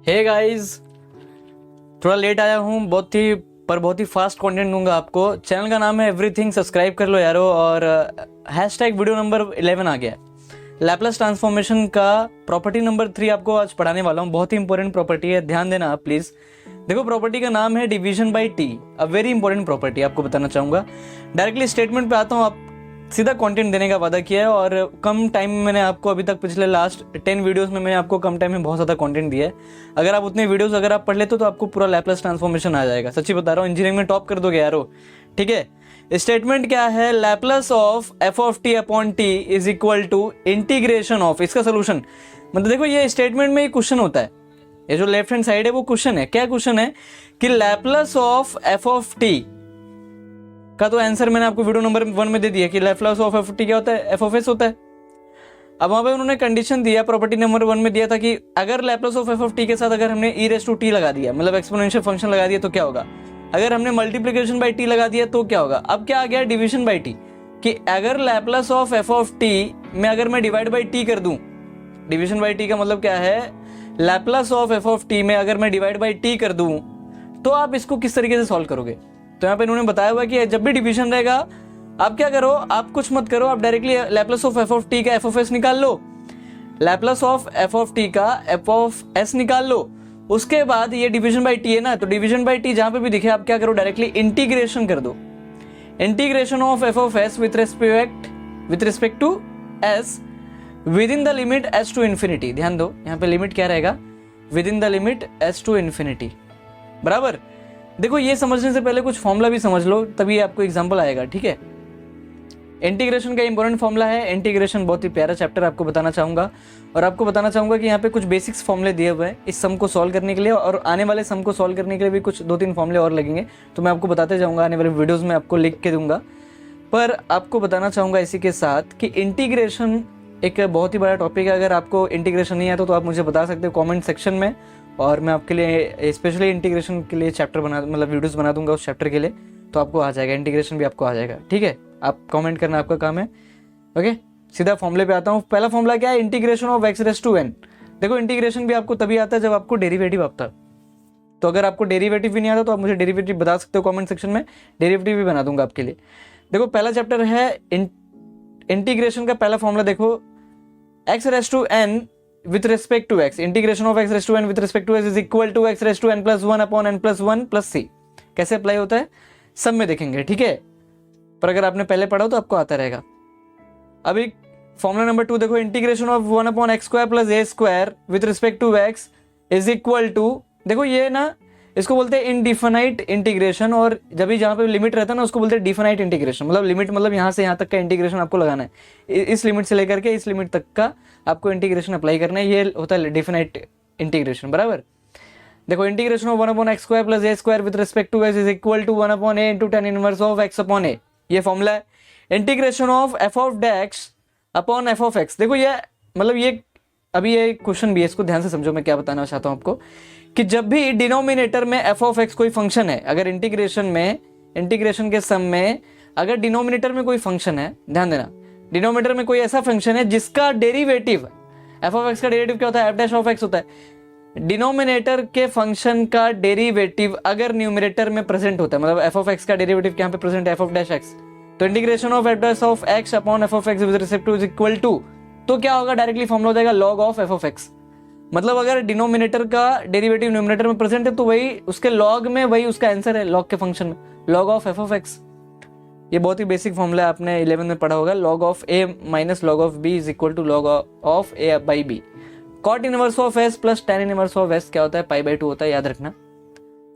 Hey guys, थोड़ा late आया हूँ बहुत ही फास्ट कंटेंट दूंगा आपको। चैनल का नाम है एवरीथिंग, सब्सक्राइब कर लो यारो। और हैशटैग वीडियो नंबर 11 आ गया। लैपलेस ट्रांसफॉर्मेशन का प्रॉपर्टी नंबर 3 आपको आज पढ़ाने वाला हूँ। बहुत ही इंपॉर्टेंट प्रॉपर्टी है, ध्यान देना आप प्लीज। देखो, प्रॉपर्टी का नाम है division bye T, a very important property आपको बताना चाहूंगा। डायरेक्टली स्टेटमेंट पे आता हूँ। आप सीधा कंटेंट देने का वादा किया है और कम टाइम में मैंने आपको अभी तक पिछले लास्ट 10 वीडियोस में मैंने आपको कम टाइम में बहुत ज़्यादा कंटेंट दिया है। अगर आप उतने वीडियोस अगर आप पढ़ लेते तो आपको पूरा लैपलेस ट्रांसफॉर्मेशन आ जाएगा। सच्ची बता रहा हूँ, इंजीनियरिंग में टॉप कर दोगे यारो। ठीक है, स्टेटमेंट क्या है? Laplace of F of T upon T is equal to integration of, इसका सोल्यूशन। मतलब देखो, ये स्टेटमेंट में क्वेश्चन होता है। ये जो लेफ्ट हैंड साइड है वो क्वेश्चन है। क्या क्वेश्चन है कि Laplace of F of t का तो आंसर मैंने आपको वीडियो नंबर 1 में दे दिया कि लैपलेस ऑफ एफ टी क्या होता है? एफ ऑफ एस होता है। अब वहां पे उन्होंने कंडीशन दिया, प्रॉपर्टी नंबर 1 में दिया था कि अगर Laplace of F of T के साथ अगर हमने ई रेस टू टी लगा दिया, मतलब एक्सपोनेंशियल फंक्शन लगा दिया तो क्या होगा? अगर हमने मल्टीप्लीकेशन बाय टी लगा दिया तो क्या होगा? अब क्या आ गया? डिवीजन बाय टी, कि अगर Laplace of F of T में अगर मैं डिवाइड बाय टी कर दूं, डिवीजन बाय टी का मतलब क्या है? Laplace of F of T में अगर मैं डिवाइड बाय टी कर दूं तो आप इसको किस तरीके से सॉल्व करोगे? तो यहाँ पे इन्होंने बताया हुआ कि जब भी डिवीजन रहेगा आप क्या करो, आप कुछ मत करो, आप directly Laplace of F of t का एफ ऑफ एस निकाल लो, Laplace of F of t का एफ ऑफ एस निकाल लो। उसके बाद ये डिवीजन बाय टी है ना, तो डिवीजन बाय टी जहां पे भी दिखे आप क्या करो, डायरेक्टली इंटीग्रेशन कर दो। Integration of F of S with respect to S within the limit S to infinity. ध्यान दो, यहाँ पे लिमिट क्या रहेगा? Within the limit S to infinity. बराबर। देखो, ये समझने से पहले कुछ फॉर्मूला भी समझ लो, तभी आपको एग्जांपल आएगा। ठीक है, इंटीग्रेशन का इंपॉर्टेंट फॉर्मूला है। इंटीग्रेशन बहुत ही प्यारा चैप्टर आपको बताना चाहूंगा, और आपको बताना चाहूंगा कि यहाँ पे कुछ बेसिक्स फॉर्मूले दिए हुए हैं इस सम को सॉल्व करने के लिए, और आने वाले सम को सॉल्व करने के लिए भी कुछ 2-3 फॉर्मूले और लगेंगे, तो मैं आपको बताते जाऊंगा आने वाले वीडियोज में, आपको लिख के दूंगा। पर आपको बताना चाहूंगा इसी के साथ कि इंटीग्रेशन एक बहुत ही बड़ा टॉपिक है। अगर आपको इंटीग्रेशन नहीं आता तो आप मुझे बता सकते हो कॉमेंट सेक्शन में, और मैं आपके लिए स्पेशली इंटीग्रेशन के लिए चैप्टर मतलब वीडियोस बना दूंगा उस चैप्टर के लिए, तो आपको आ जाएगा, इंटीग्रेशन भी आपको आ जाएगा। ठीक है, आप कमेंट करना आपका काम है। ओके, सीधा फॉर्मूले पे आता हूँ। पहला फॉर्मूला क्या है? Integration of X raise to N. देखो, इंटीग्रेशन भी आपको तभी आता है जब आपको डेरिवेटिव आता है। तो अगर आपको डेरिवेटिव भी नहीं आता तो आप मुझे डेरिवेटिव बता सकते हो कॉमेंट सेक्शन में, डेरिवेटिव भी बना दूंगा आपके लिए। देखो, पहला चैप्टर है इंटीग्रेशन का पहला फॉर्मूला। देखो, X raise to N with respect to x, integration of x raised to n with respect to x is equal to x raised to n plus 1 upon n plus 1 plus c। कैसे apply होता है सब में देखेंगे। ठीक है, पर अगर आपने पहले पढ़ा हो तो आपको आता रहेगा। अभी फॉर्मूला नंबर 2 देखो, integration of 1 upon x square plus A square with respect to x is equal to, देखो ये ना, इसको बोलते हैं इनडिफिनाइट इंटीग्रेशन, और जब भी जहां पे लिमिट रहता है ना उसको बोलते हैं डिफिनाइट इंटीग्रेशन। मतलब लिमिट मतलब यहाँ से यहाँ तक का इंटीग्रेशन आपको लगाना है, इस लिमिट से लेकर के इस लिमिट तक का आपको इंटीग्रेशन अप्लाई करना है, ये होता है डिफिनाइट इंटीग्रेशन। बराबर। देखो, integration of 1 upon x square plus A square with respect to x is equal to 1 upon a into tan inverse of x upon a, ये फॉर्मूला है। Integration of F of dx upon F of x, देखो ये मतलब ये अभी ये question भी है, इसको ध्यान से समझो मैं क्या बताना चाहता हूं आपको, कि जब भी डिनोमिनेटर में एफ ऑफ एक्स कोई फंक्शन है, अगर इंटीग्रेशन के सम में अगर डिनोमिनेटर में कोई फंक्शन है, ध्यान देना, डिनोमिनेटर में कोई ऐसा फंक्शन है जिसका डेरिवेटिव, एफ ऑफ एक्स का डेरिवेटिव क्या होता है? एफ डैश ऑफ एक्स होता है। डिनोमिनेटर के फंक्शन का डेरिवेटिव अगर न्यूमरेटर में प्रेजेंट होता है, मतलब एफ ऑफ एक्स का डेरिवेटिव यहाँ पे प्रेजेंट है, एफ ऑफ डैश एक्स, तो integration of F dash of x upon F of X with respect to is equal to, तो क्या होगा? डायरेक्टली फॉर्मूला हो जाएगा log of F of X. मतलब अगर डिनोमिनेटर का डेरिवेटिव न्यूमरेटर में प्रेजेंट है तो वही उसके लॉग में वही उसका आंसर है, लॉग के फंक्शन में, log of F of x. ये बहुत ही बेसिक फॉर्मूला है, आपने 11 में पढ़ा होगा। Log of A minus log of B is equal to log of A by B. Cot inverse of S plus tan inverse of S क्या होता है? पाई बाई 2 होता है, याद रखना।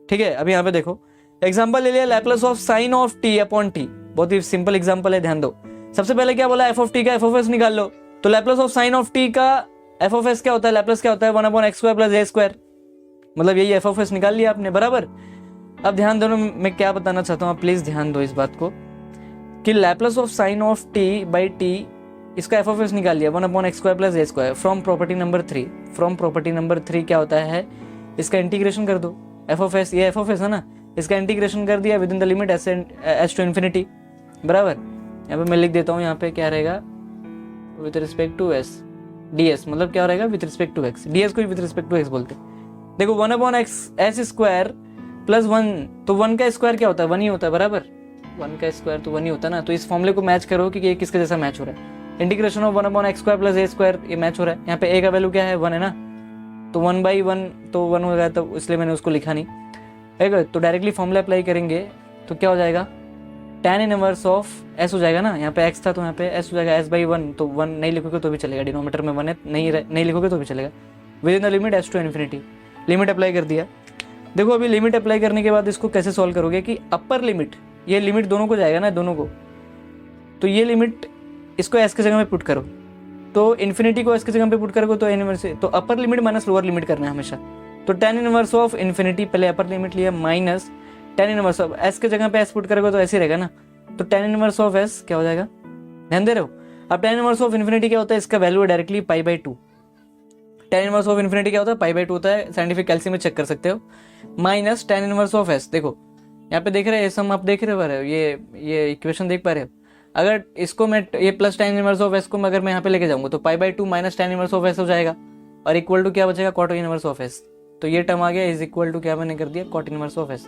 ठीक है, अभी यहाँ पे देखो एग्जाम्पल ले लिया, Laplace of sine of T upon T. बहुत ही सिंपल एग्जाम्पल है, ध्यान दो। सबसे पहले क्या बोला? एफ ऑफ टी का एफ ऑफ एस निकाल लो, तो Laplace of sine of t का एफ ऑफ एस क्या होता है? लैपलेस क्या होता है? 1 अपॉन एक्स स्क्वायर प्लस ए स्क्वायर, मतलब यही एफ ऑफ एस निकाल लिया आपने। बराबर। अब ध्यान दो, मैं क्या बताना चाहता हूँ, आप प्लीज ध्यान दो इस बात को, कि Laplace of sine of T by T, इसका एफ ऑफ एस निकाल लिया 1 upon x square plus A square from property number 3। From property number 3 क्या होता है? इसका इंटीग्रेशन कर दो, एफ ऑफ एस, ये एफ ऑफ एस है ना, इसका इंटीग्रेशन कर दिया within the limit S to infinity. बराबर। यहाँ पे मैं लिख देता हूँ, यहाँ पे क्या रहेगा? With respect to S ds, मतलब क्या रहेगा? With respect to X. ds को विद रिस्पेक्ट टू एक्स बोलते हैं। देखो 1/x² प्लस 1, तो 1 का स्क्वायर क्या होता है, 1 ही होता है बराबर, 1 का स्क्वायर तो 1 ही होता है ना। तो इस फॉर्मूले को मैच करो कि ये किसके जैसा मैच हो रहा है। Integration of 1/x² plus a² ये मैच हो रहा है। यहाँ पे a का वैल्यू क्या है, 1 है ना, तो 1/1 तो 1 हो गया, तो इसलिए मैंने उसको लिखा नहीं है। तो डायरेक्टली फॉर्मूला अप्लाई करेंगे तो क्या हो जाएगा, tan इनवर्स ऑफ s हो जाएगा ना, यहाँ पे x था तो यहाँ पे s हो जाएगा s/1, तो 1 नहीं लिखोगे तो भी चलेगा, डिनोमीटर में 1 है, नहीं लिखोगे तो भी चलेगा। Within the limit s to infinity, limit apply कर दिया। देखो अभी लिमिट अप्लाई करने के बाद इसको कैसे सॉल्व करोगे कि अपर लिमिट, ये लिमिट दोनों को जाएगा ना, दोनों को, तो ये लिमिट इसको s की जगह पे पुट करो, तो इन्फिनिटी को s की जगह पे पुट करोगे तो इनवर्स, तो upper limit minus lower limit करना है हमेशा। तो tan इनवर्स ऑफ इन्फिनिटी, पहले अपर लिमिट लिया, minus tan inverse of s के जगह पे s पुट करोगे तो ऐसे रहेगा ना, तो tan इनवर्स ऑफ s क्या हो जाएगा, ध्यान दे रहे हो। अब tan इनवर्स ऑफ इन्फिनिटी क्या होता है, इसका वैल्यू है directly π/2। tan inverse of infinity क्या होता है, π/2 होता है, साइंटिफिक कैल्सी में चेक कर सकते हो। Minus tan inverse of s, देखो यहाँ पे देख रहे हैं, सम आप देख रहे हो, ये इक्वेशन देख पा रहे हो। अगर इसको मैं ये plus tan inverse of s को अगर मैं यहाँ पे लेके जाऊंगा तो π/2 minus tan inverse of s हो जाएगा, और इक्वल टू क्या बचेगा, cot इनवर्स ऑफ s। तो ये टर्म आ गया, इज इक्वल टू क्या मैंने कर दिया, cot इनवर्स ऑफ s।